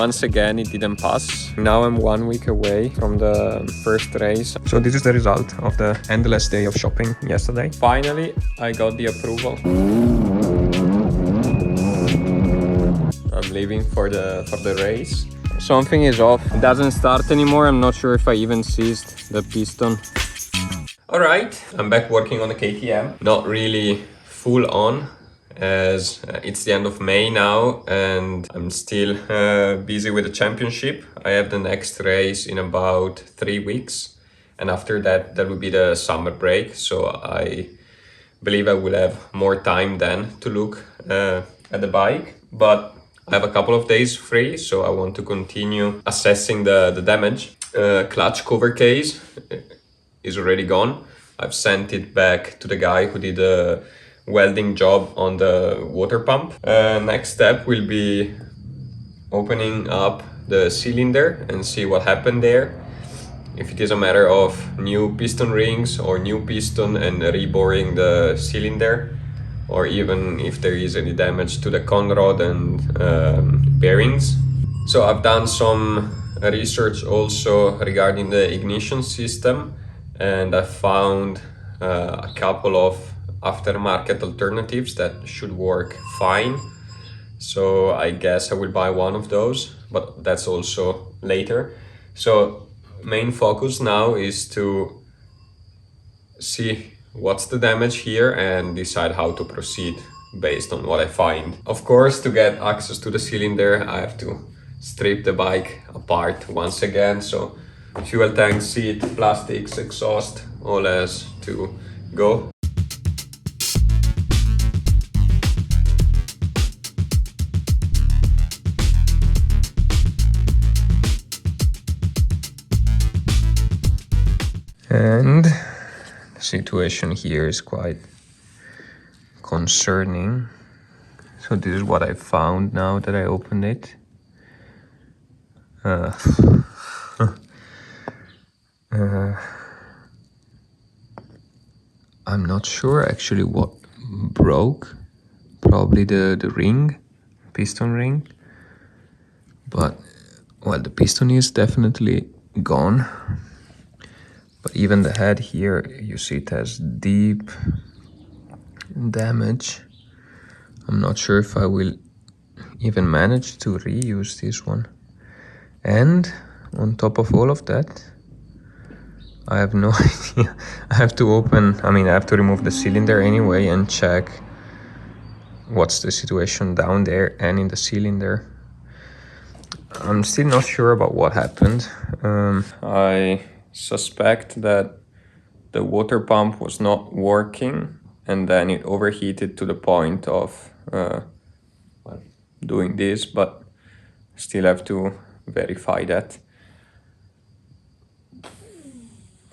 Once again, it didn't pass. Now I'm 1 week away from the first race. So this is the result of the endless day of shopping yesterday. Finally, I got the approval. I'm leaving for the race. Something is off. It doesn't start anymore. I'm not sure if I even seized the piston. Alright, I'm back working on the KTM. Not really full on, as it's the end of May now and I'm still busy with the championship. I have the next race in about 3 weeks, and after that will be the summer break, so I believe I will have more time then to look at the bike. But I have a couple of days free, so I want to continue assessing the damage. Clutch cover case is already gone. I've sent it back to the guy who did a welding job on the water pump. Next step will be opening up the cylinder and see what happened there. If it is a matter of new piston rings or new piston and reboring the cylinder, or even if there is any damage to the conrod and bearings. So I've done some research also regarding the ignition system, and I found a couple of aftermarket alternatives that should work fine. So I guess I will buy one of those, but that's also later. So main focus now is to see what's the damage here and decide how to proceed based on what I find. Of course, to get access to the cylinder, I have to strip the bike apart once again. So fuel tank, seat, plastics, exhaust, all has to go. And the situation here is quite concerning. So this is what I found now that I opened it. I'm not sure actually what broke. Probably the ring, piston ring. But, well, the piston is definitely gone. But even the head here, you see it has deep damage. I'm not sure if I will even manage to reuse this one. And on top of all of that, I have no idea. I have to I have to remove the cylinder anyway and check what's the situation down there and in the cylinder. I'm still not sure about what happened. I suspect that the water pump was not working and then it overheated to the point of doing this, but still have to verify that.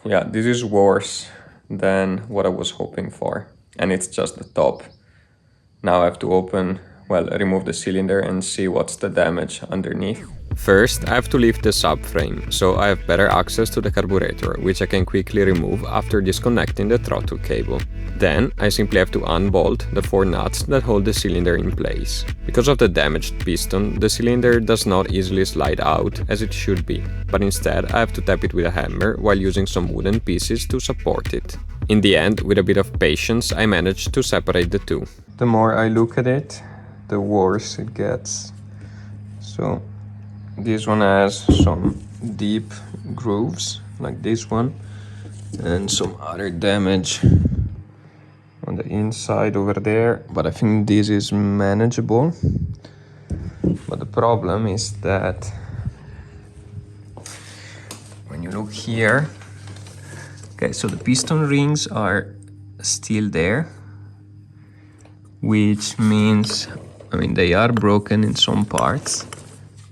Yeah, this is worse than what I was hoping for, and it's just the top. Now I have to remove the cylinder and see what's the damage underneath. First, I have to lift the subframe, so I have better access to the carburetor, which I can quickly remove after disconnecting the throttle cable. Then, I simply have to unbolt the 4 nuts that hold the cylinder in place. Because of the damaged piston, the cylinder does not easily slide out as it should be, but instead I have to tap it with a hammer while using some wooden pieces to support it. In the end, with a bit of patience, I managed to separate the two. The more I look at it, the worse it gets. So this one has some deep grooves, like this one, and some other damage on the inside over there, but I think this is manageable. But the problem is that when you look here, okay, so the piston rings are still there, which means, they are broken in some parts,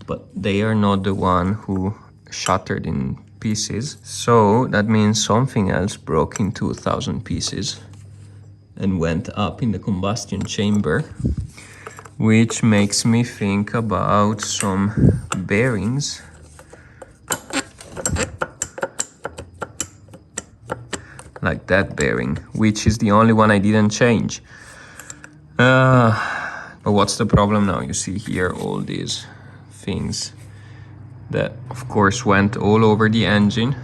but they are not the one who shattered in pieces. So that means something else broke into 1,000 pieces and went up in the combustion chamber, which makes me think about some bearings. Like that bearing, which is the only one I didn't change. But what's the problem now? You see here all these things that of course went all over the engine.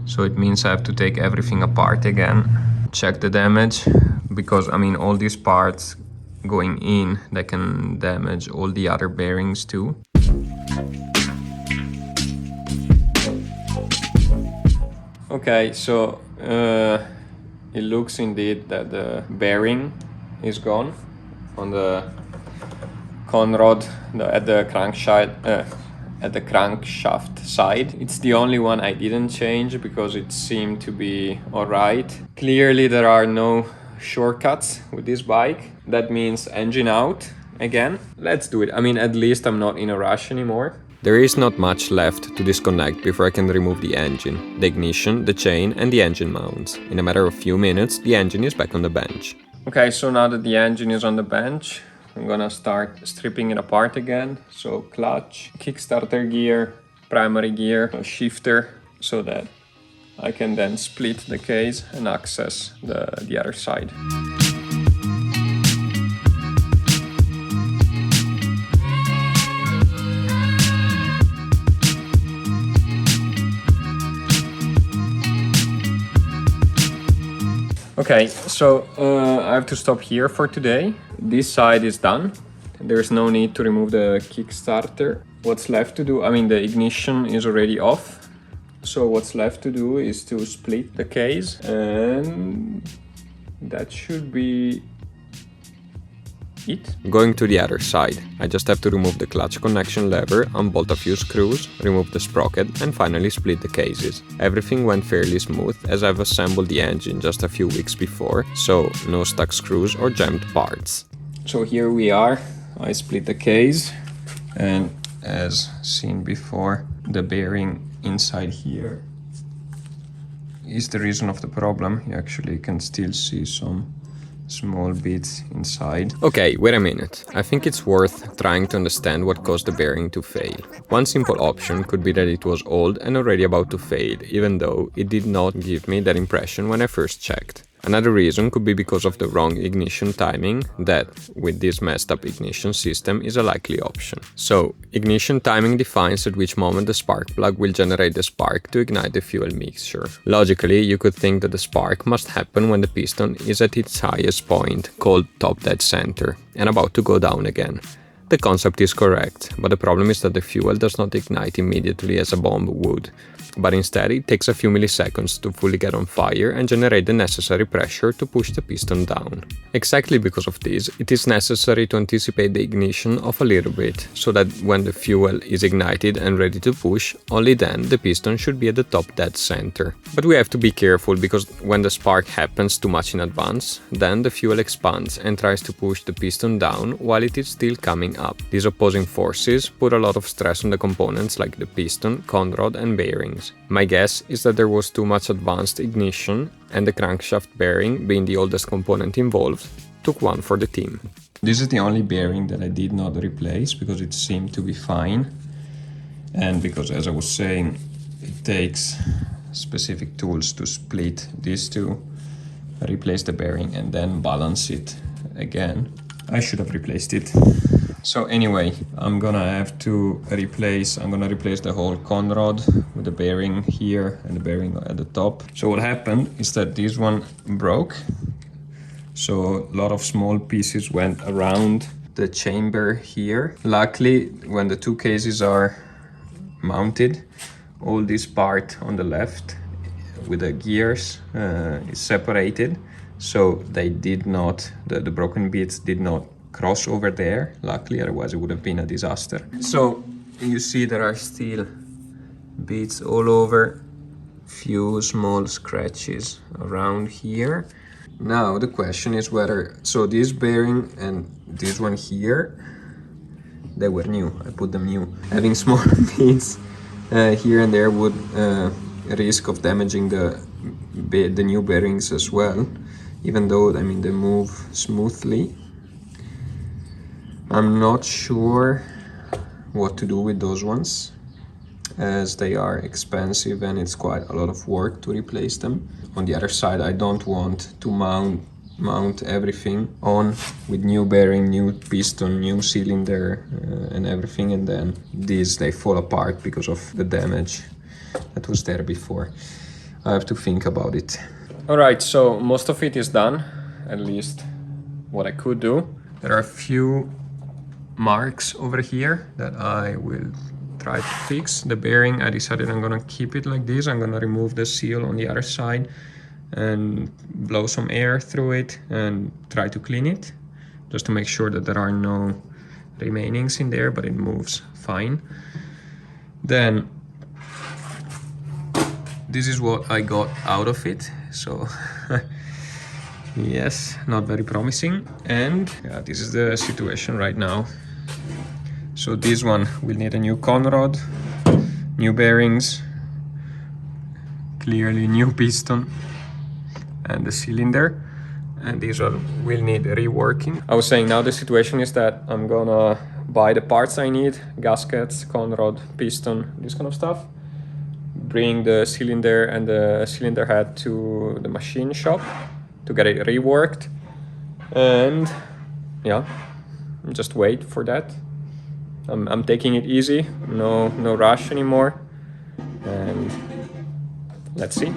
So it means I have to take everything apart again, check the damage, because I mean all these parts going in, they can damage all the other bearings too. Okay, so it looks indeed that the bearing is gone on the conrod at the crankshaft side. It's the only one I didn't change because it seemed to be alright. Clearly there are no shortcuts with this bike. That means engine out again. Let's do it. I mean, at least I'm not in a rush anymore. There is not much left to disconnect before I can remove the engine, the ignition, the chain and the engine mounts. In a matter of few minutes, the engine is back on the bench. Okay, so now that the engine is on the bench, I'm gonna start stripping it apart again. So clutch, kickstarter gear, primary gear, a shifter, so that I can then split the case and access the other side. Okay, so I have to stop here for today. This side is done. There's no need to remove the Kickstarter. What's left to do, I mean the ignition is already off. So what's left to do is to split the case, and that should be it. Going to the other side, I just have to remove the clutch connection lever, unbolt a few screws, remove the sprocket and finally split the cases. Everything went fairly smooth as I've assembled the engine just a few weeks before, so no stuck screws or jammed parts. So here we are, I split the case, and as seen before, the bearing inside here is the reason of the problem. You actually can still see some small bits inside. Okay, wait a minute. I think it's worth trying to understand what caused the bearing to fail. One simple option could be that it was old and already about to fade, even though it did not give me that impression when I first checked. Another reason could be because of the wrong ignition timing, that, with this messed up ignition system, is a likely option. So, ignition timing defines at which moment the spark plug will generate the spark to ignite the fuel mixture. Logically, you could think that the spark must happen when the piston is at its highest point, called top dead center, and about to go down again. The concept is correct, but the problem is that the fuel does not ignite immediately as a bomb would, but instead it takes a few milliseconds to fully get on fire and generate the necessary pressure to push the piston down. Exactly because of this, it is necessary to anticipate the ignition of a little bit, so that when the fuel is ignited and ready to push, only then the piston should be at the top dead center. But we have to be careful, because when the spark happens too much in advance, then the fuel expands and tries to push the piston down while it is still coming up. These opposing forces put a lot of stress on the components like the piston, conrod and bearings. My guess is that there was too much advanced ignition, and the crankshaft bearing, being the oldest component involved, took one for the team. This is the only bearing that I did not replace because it seemed to be fine, and because, as I was saying, it takes specific tools to split these two, replace the bearing and then balance it again. I should have replaced it. So anyway, I'm gonna replace the whole conrod with the bearing here and the bearing at the top. So what happened is that this one broke. So a lot of small pieces went around the chamber here. Luckily, when the two cases are mounted, all this part on the left with the gears is separated. So they did not, the broken bits did not cross over there, luckily, otherwise it would have been a disaster. So you see there are still bits all over, few small scratches around here. Now the question is whether, so this bearing and this one here, they were new, I put them new. Having small bits here and there would risk of damaging the new bearings as well, even though, I mean, they move smoothly. I'm not sure what to do with those ones, as they are expensive and it's quite a lot of work to replace them. On the other side, I don't want to mount mount everything on with new bearing, new piston, new cylinder, and everything, and then these, they fall apart because of the damage that was there before. I have to think about it. All right, so most of it is done, at least what I could do. There are a few marks over here that I will try to fix. The bearing, I decided I'm gonna keep it like this. I'm gonna remove the seal on the other side and blow some air through it and try to clean it, just to make sure that there are no remainings in there, but it moves fine. Then this is what I got out of it, so yes, not very promising. And yeah, this is the situation right now. So this one will need a new conrod, new bearings, clearly new piston, and the cylinder, and these one will need reworking. I was saying, now the situation is that I'm gonna buy the parts I need, gaskets, conrod, piston, this kind of stuff, bring the cylinder and the cylinder head to the machine shop to get it reworked, and yeah, just wait for that. I'm taking it easy, no rush anymore, and let's see.